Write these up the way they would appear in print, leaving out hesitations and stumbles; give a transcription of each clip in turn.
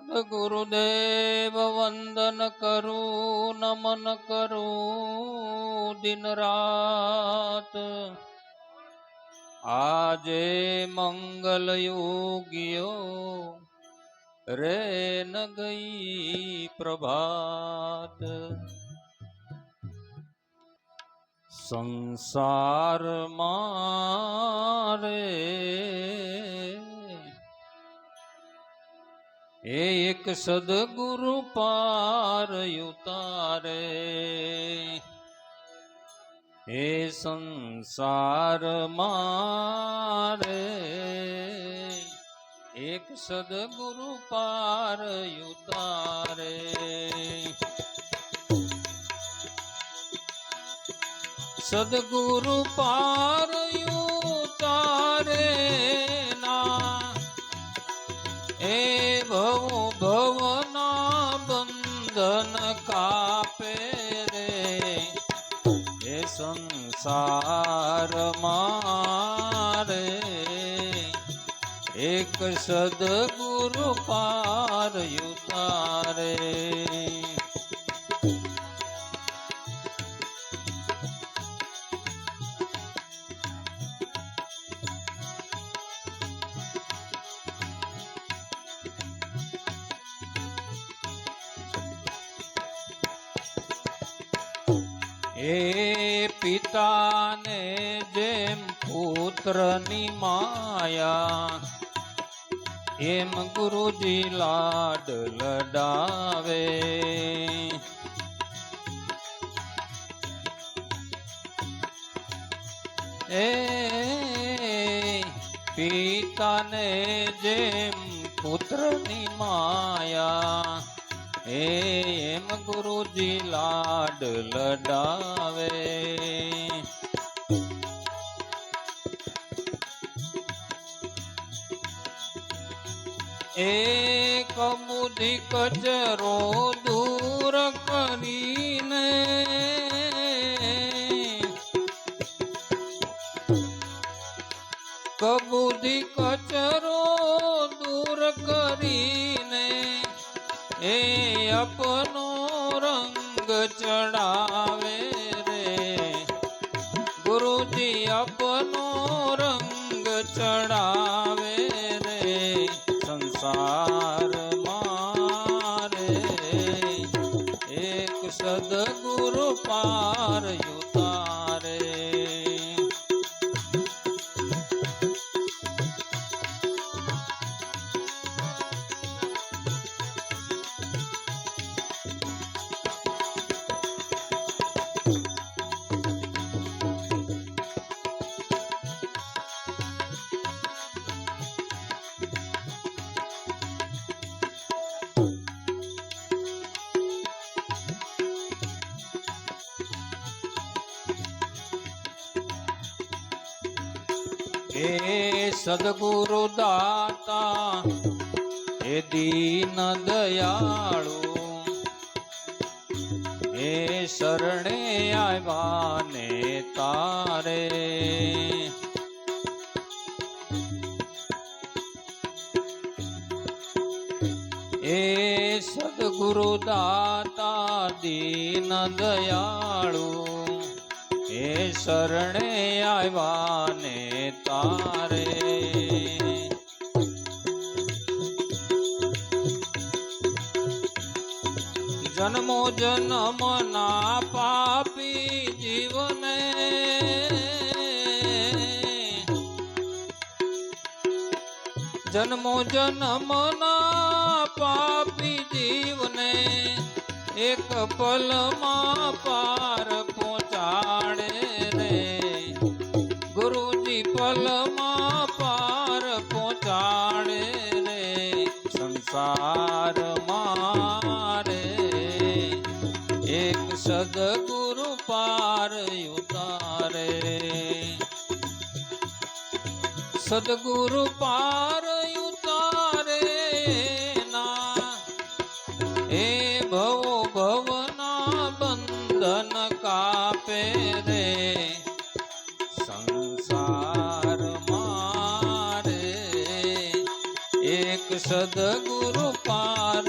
સદગુરુદેવ વંદન કરું, નમન કરું દિન રાત. આજે મંગલ યોગીઓ રે ન ગઈ પ્રભાત. સંસાર મારે એક સદગુરુ પાર ઉતારે. હે સંસાર મારે એક સદગુરુ પાર ઉતારે. સદગુરુ પાર ઉતારે ના એ ભવના બંધન કાપે રે. એ સંસાર મારે એક સદગુરુ પાર ઉતારે. એ પિતાને જેમ પુત્રની માયા એમ ગુરુજી લાડ લડાવે. એ પિતાને જેમ પુત્રની માયા એમ ગુરુજી લાડ લડાવે. એક બુદ્ધિ કચરો દૂર કરીને કબુદ્ધિ કચરો દૂર કરીને એ અપનો રંગ ચડાવે રે. ગુરુજી અપનો રંગ ચડાવે રે. સંસાર મારે એક સદગુરુ પાર ઉતારે. એ સદગુરુ દાતા એ દીન દયાળુ એ શરણે આવ્યા ને તારે. એ સદગુરુ દાતા દીન દયાળુ એ શરણે આવ્યા ને તારે. જન્મો જન્મના પાપી જીવને જન્મો જન્મના પાપી જીવને એક પલમાં પાર પહોંચાડે રે. ગુરુજી પલમાં પાર પહોંચાડે રે. સંસાર મારે એક સદગુરુ પાર ઉતારે. સદગુરુ પાર ઉતારે ના એ ભવના બંધન કાપે રે. સંસાર મારે એક સદગુરુ પાર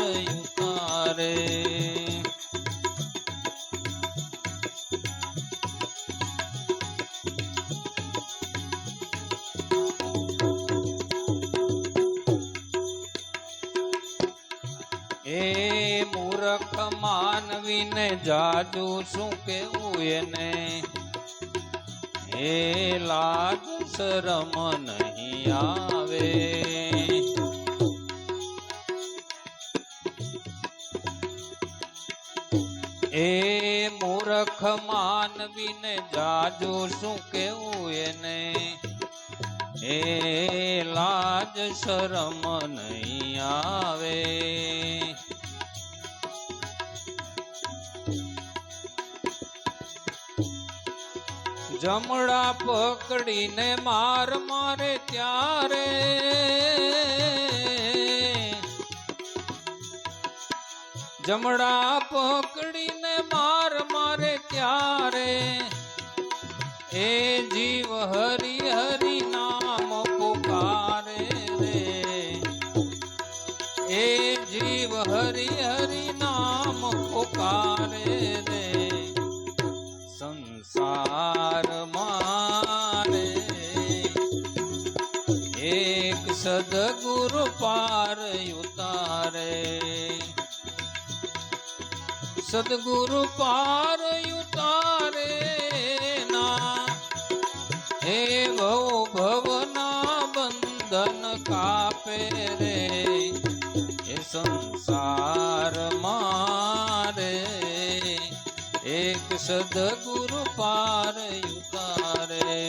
એ મૂર્ખ માનવીને જાજુ શું કેવું એને, એ લાજ શરમ નહીં આવે. એ મૂર્ખ માનવીને જાજુ શું કેવું એને, એ લાજ શરમ નહીં આવે. જમણા પકડીને માર મારે ત્યારે, જમણા પકડીને માર મારે ત્યારે, એ જીવ હરી હરી નામ પુકારે રે, એ જીવ હરી હરી નામ પુકારે રે. સંસાર મારે એક સદગુરુ પાર ઉતારે, સદગુરુ પાર ઉતારે ના. હે ભવ ભવના બંધન કાપે રે, એ સંસાર મારે એક સદગુરુ પાર ઉતારે.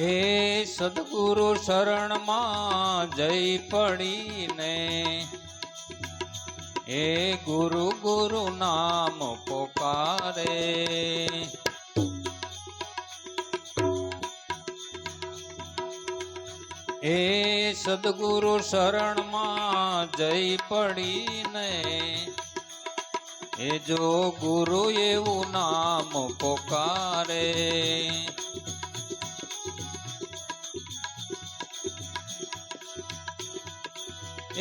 એ સદગુરુ શરણમાં જઈ પડીને, એ ગુરુ ગુરુ નામ પોકારે. એ સદગુરુ શરણમાં જઈ પડીને, એ જો ગુરુ એવું નામ પોકારે.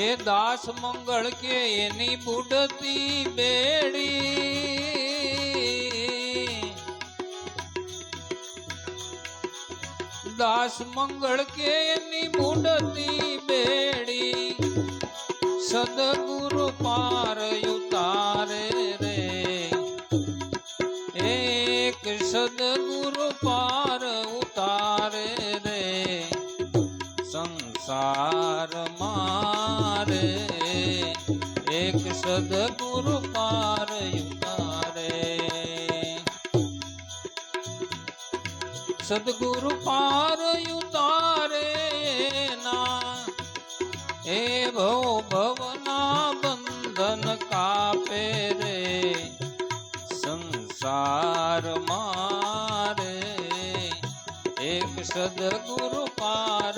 એ દાસ મંગળ કે એની બુડતી બેડી, દાસ મંગળ કે એની બુડતી બેડી, સદગુરુ પાર ઉતારે રે, એક સદગુરુ પાર ઉતારે રે. સંસાર મારે એક સદગુરુ પાર ઉતારે, સદગુરુ પાર ઉતારે ના. એ ભવ ભવના બંધન કાપે રે, સંસાર મારે એક સદગુરુ પાર